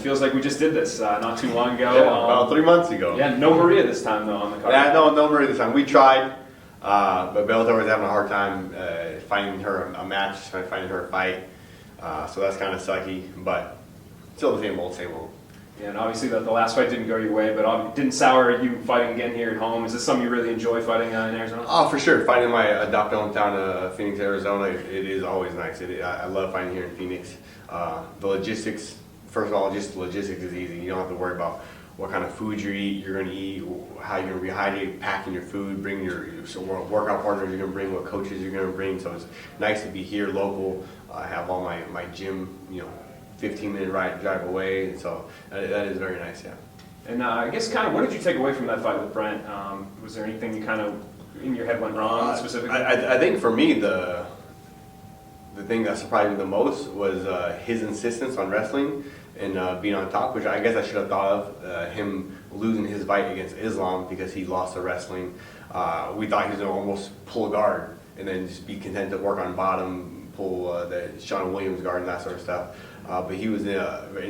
feels like we just did this not too long ago. Yeah, about 3 months ago. Yeah, no Maria this time though on the card. Yeah, no Maria this time. We tried, but Bellator was having a hard time finding her a match, finding her a fight. So that's kind of sucky, but still the same old, same old. Yeah, and obviously the last fight didn't go your way, but it didn't sour you fighting again here at home. Is this something you really enjoy fighting in Arizona? Oh, for sure. Fighting in my adopted hometown of Phoenix, Arizona, it is always nice. I love fighting here in Phoenix. The logistics, first of all, just the logistics is easy. You don't have to worry about what kind of food you're going to eat, how you're going to rehydrate, packing your food, bring your workout partners you're going to bring, what coaches you're going to bring. So it's nice to be here local. I have all my gym, 15-minute drive away, so that is very nice, yeah. And I guess kind of what did you take away from that fight with Brent? Was there anything you kind of in your head went wrong specifically? I think for me the thing that surprised me the most was his insistence on wrestling and being on top, which I guess I should have thought of. Him losing his fight against Islam because he lost the wrestling. We thought he was going to almost pull a guard and then just be content to work on bottom, pull the Sean Williams guard and that sort of stuff. But he was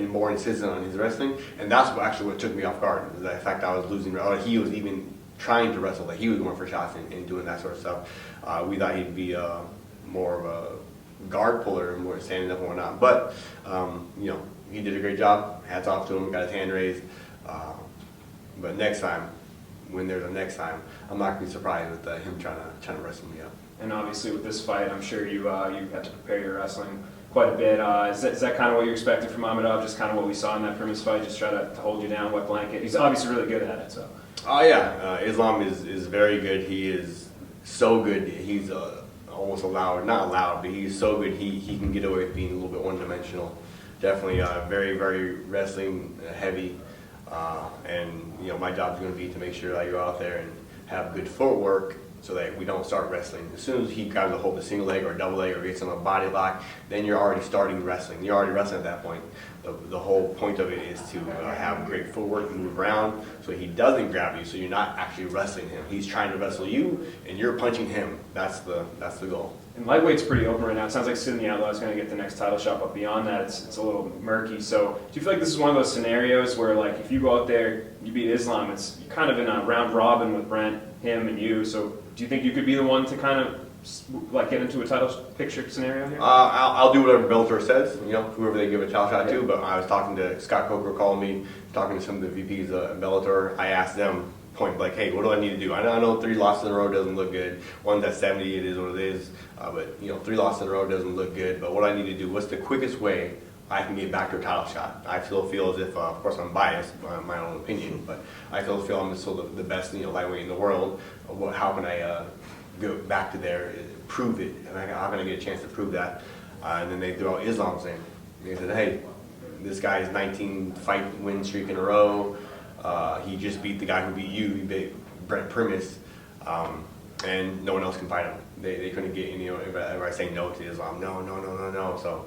more insistent on his wrestling, and that's what took me off guard. Was the fact that I was losing, or he was even trying to wrestle, that he was going for shots and doing that sort of stuff. We thought he'd be more of a guard puller, more standing up and whatnot. But he did a great job. Hats off to him. Got his hand raised. But next time, when there's a next time, I'm not going to be surprised with him trying to wrestle me up. And obviously with this fight, I'm sure you had to prepare your wrestling quite a bit. Is that kind of what you expected from Mamedov? Just kind of what we saw in that previous fight, just try to hold you down, wet blanket. He's obviously really good at it. So. Oh yeah, Islam is very good. He is so good. He's almost not allowed, but he's so good. He can get away with being a little bit one-dimensional. Definitely very, very wrestling heavy. And my job is going to be to make sure that I go out there and have good footwork, so that we don't start wrestling. As soon as he grabs a hold of a single leg or a double leg or gets on a body lock, then you're already starting wrestling. You're already wrestling at that point. The whole point of it is to have great footwork and move around so he doesn't grab you, so you're not actually wrestling him. He's trying to wrestle you, and you're punching him. That's the goal. And lightweight's pretty open right now. It sounds like Sidney Outlaw is going to get the next title shot, but beyond that, it's a little murky. So do you feel like this is one of those scenarios where, like, if you go out there, you beat Islam, you're kind of in a round robin with Brent, him, and you. So do you think you could be the one to kind of get into a title picture scenario here? I'll do whatever Bellator says, whoever they give a title shot to. But I was talking to Scott Coker, called me, talking to some of the VPs of Bellator. I asked them point blank, hey, what do I need to do? I know 3 losses in a row doesn't look good. One's at 70, it is what it is. But 3 losses in a row doesn't look good. But what I need to do, what's the quickest way I can get back to a title shot? I still feel as if, of course I'm biased, my own opinion, but I still feel I'm still the best lightweight in the world. How can I go back to there, prove it? How can I get a chance to prove that? And then they threw out Islam's name. They said, hey, this guy's 19 fight win streak in a row. He just beat the guy who beat you. He beat Brent Primus, and no one else can fight him. They couldn't get if I say no to Islam, no. So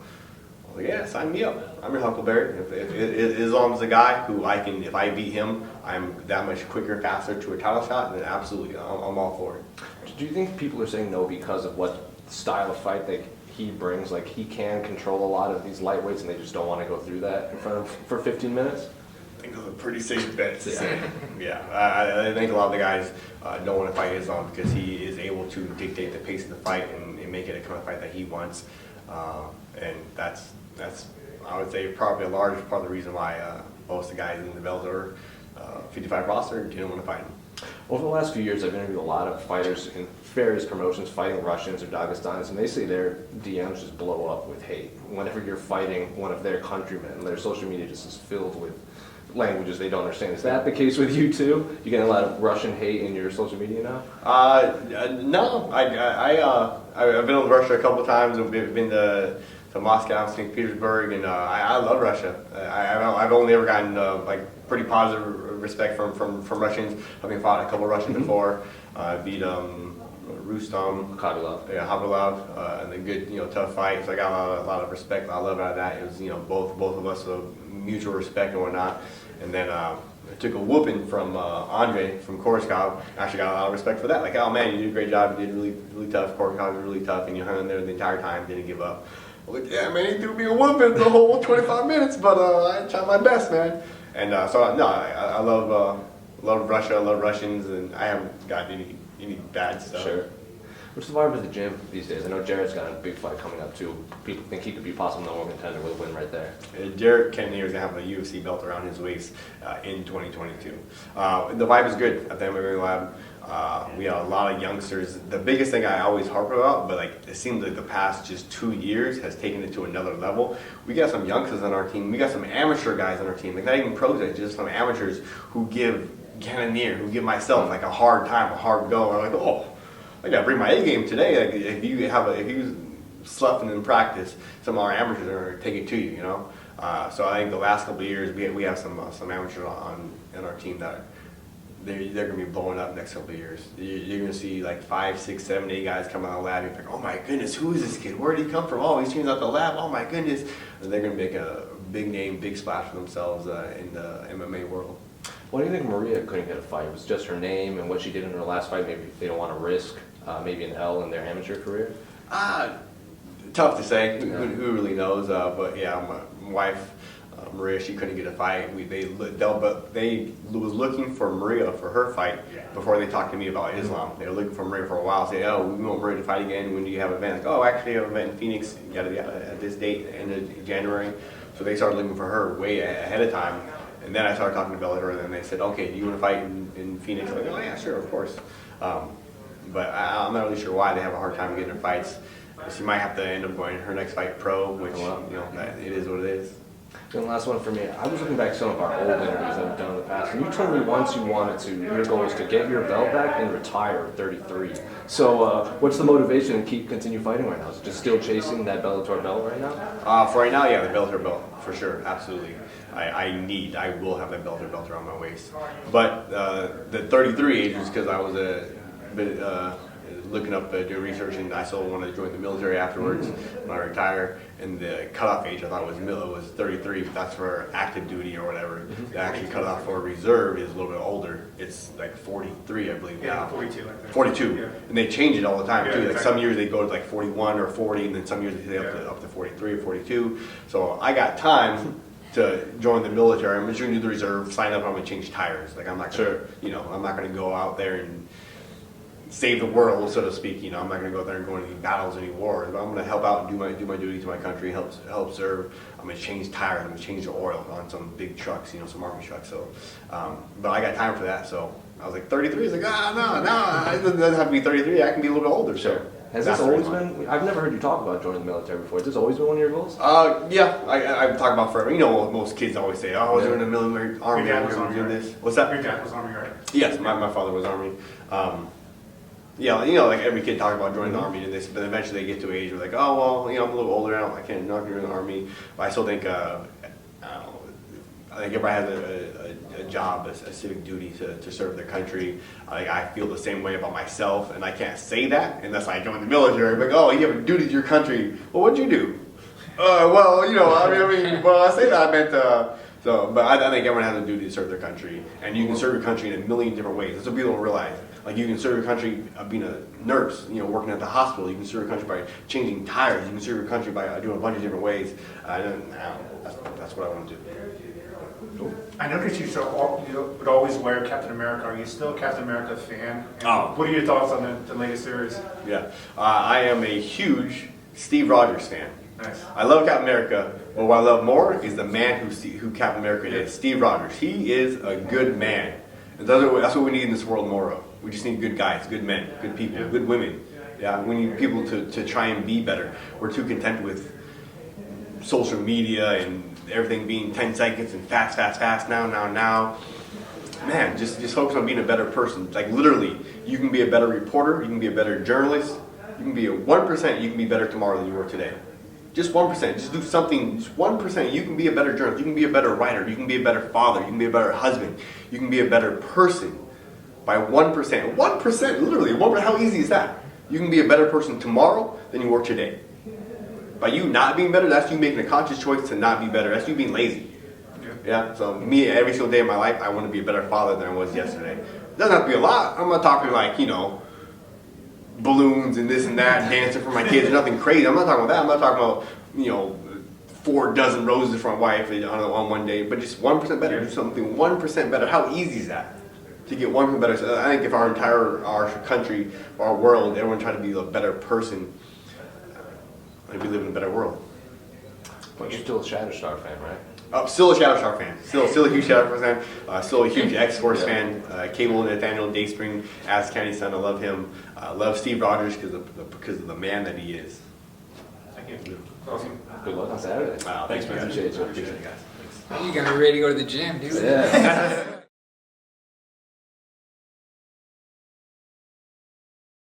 I was like, yeah, sign me up. I'm your Huckleberry. If Islam's the guy who if I beat him, I'm that much quicker, faster to a title shot, then absolutely, I'm all for it. Do you think people are saying no because of what style of fight that he brings? Like, he can control a lot of these lightweights, and they just don't want to go through that in front of for 15 minutes? I think those are pretty safe bets to say. Yeah, I think a lot of the guys don't want to fight Islam because he is able to dictate the pace of the fight and make it a kind of fight that he wants. And that's I would say probably a large part of the reason why most of the guys in the Bellator 55 roster didn't want to fight him. Over the last few years, I've interviewed a lot of fighters in various promotions fighting Russians or Dagestanis, and they say their DMs just blow up with hate. Whenever you're fighting one of their countrymen, their social media just is filled with languages they don't understand. Is that the case with you too? You get a lot of Russian hate in your social media now? No. I've been to Russia a couple of times. I've been to Moscow, St. Petersburg, and I love Russia. I've only ever gotten pretty positive respect from Russians. Having fought a couple of Russians before, beat Rustam, Khabilov, and a good tough fight. So I got a lot of respect. I love out of that. It was both of us mutual respect and whatnot. And then I took a whooping from Andre from Korskov. Actually got a lot of respect for that. Like, oh man, you did a great job. You did really tough. Korskov was really tough, and you hung in there the entire time. Didn't give up. I was like, yeah, man, he threw me a whooping the whole 25 minutes, but I tried my best, man. And so, no, I love Russia, I love Russians, and I haven't got any bad stuff. Sure. What's the vibe of the gym these days? I know Jared's got a big fight coming up too. People think he could be possible number one contender with a win right there. Jared Cannonier is going to have a UFC belt around his waist in 2022. The vibe is good at the MMA lab. We have a lot of youngsters. The biggest thing I always harp about, but like it seems like the past just 2 years has taken it to another level. We got some youngsters on our team. We got some amateur guys on our team. Like not even pros, just some amateurs who give Cannonier, who give myself like a hard time, a hard go. I'm like, oh, I gotta bring my A game today. Like if you sloughing in practice, some of our amateurs are taking it to you, you know. So I think the last couple of years we have some amateurs on our team that they're gonna be blowing up next couple of years. You're gonna see like 5, 6, 7, 8 guys come out of the lab. You're like, oh my goodness, who is this kid? Where did he come from? Oh, he's trained out the lab. Oh my goodness, and they're gonna make a big name, big splash for themselves in the MMA world. Why do you think Maria couldn't get a fight? It was just her name and what she did in her last fight. Maybe they don't want to risk maybe an L in their amateur career. Tough to say. Who really knows? But yeah, my wife Maria, she couldn't get a fight. They was looking for Maria for her fight before they talked to me about Islam. They were looking for Maria for a while. Say, oh, we want Maria to fight again. When do you have an event? Like, oh, actually, I have an event in Phoenix. Yada yada at this date, end of January. So they started looking for her way ahead of time. And then I started talking to Bellator, and they said, okay, do you want to fight in Phoenix? I'm like, oh yeah, sure, of course. But I'm not really sure why they have a hard time getting their fights. She might have to end up going her next fight pro, which it is what it is. And the last one for me, I was looking back at some of our old interviews that we've done in the past, and you told me once your goal was to get your belt back and retire at 33. So what's the motivation to continue fighting right now? Is it just still chasing that Bellator belt right now? For right now, yeah, the Bellator belt, for sure, absolutely. I will have that Bellator belt around my waist. But the 33 age was because I was a bit looking up, doing research, and I still wanted to join the military afterwards when I retire. And the cutoff age I thought was 33, but that's for active duty or whatever. The actual cutoff for reserve is a little bit older. It's like 43, I believe. Yeah, now. 42. I think. 42, Yeah. and they change it all the time Yeah, too. Like exactly. some years they go to like 41 or 40, and then some years they say up to 43 or 42. So I got time to join the military. I'm just going to do the reserve, sign up. I'm going to change tires. Like I'm not going to, I'm not going to go out there and save the world, so to speak. I'm not going to go out there and go into any battles, any wars. But I'm going to help out and do my duty to my country, help serve. I'm going to change tires. I'm going to change the oil on some big trucks, some army trucks. So, but I got time for that. So I was like 33. He's like, no, it doesn't have to be 33. I can be a little bit older. Sure. Has this always been? I've never heard you talk about joining the military before. Has this always been one of your goals? Yeah, I've talked about forever. Most kids always say, oh, I was in the military, army, Your I dad was was doing Army, this. What's that? Your dad was Army, right? Yes, my father was Army. Yeah, like every kid talks about joining the Army and this, but eventually they get to an age where like, oh, well, I'm a little older now, I can't not join the Army. But I still think, I think everybody has a job, a civic duty to serve their country. I feel the same way about myself, and I can't say that unless I join the military. I'm like, oh, you have a duty to your country. Well, what'd you do? Well, I say that I meant, but I think everyone has a duty to serve their country, and you can serve your country in a million different ways. That's what people don't realize. Like you can serve your country being a nurse, working at the hospital. You can serve your country by changing tires. You can serve your country by doing a bunch of different ways. That's what I want to do. Cool. I noticed you would always wear Captain America. Are you still a Captain America fan? And what are your thoughts on the latest series? Yeah, I am a huge Steve Rogers fan. Nice. I love Captain America, but what I love more is the man who Captain America is, Steve Rogers. He is a good man. And that's what we need in this world more of. We just need good guys, good men, good people, good women. Yeah, we need people to try and be better. We're too content with social media and everything being 10 seconds and fast, now. Man, just focus on being a better person. Like literally, you can be a better reporter, you can be a better journalist, you can be a 1%, you can be better tomorrow than you were today. Just 1%, just do something, just 1%, you can be a better journalist, you can be a better writer, you can be a better father, you can be a better husband, you can be a better person by 1%. 1%, literally, 1%, how easy is that? You can be a better person tomorrow than you were today. By you not being better, that's you making a conscious choice to not be better, that's you being lazy. Yeah, so me, every single day of my life, I want to be a better father than I was yesterday. It doesn't have to be a lot, I'm not talking like, balloons and this and that, dancing for my kids, nothing crazy. I'm not talking about that. I'm not talking about 4 dozen roses for my wife on one day, but just 1% better, do something 1% better. How easy is that? To get 1% better. So I think if our country, our world, everyone tried to be a better person, I think we live in a better world. But you're still a Shatterstar fan, right? Still a Shatterstar fan. Still a huge Shatterstar fan. Still a huge X-Force fan. Cable Nathaniel Dayspring, Adams County son. I love him. I love Steve Rogers because of the man that he is. Thank you. Awesome. Good luck on Saturday. Wow, thanks, man. Appreciate you. Appreciate it, guys. Thanks. You gotta be ready to go to the gym, dude. Yeah.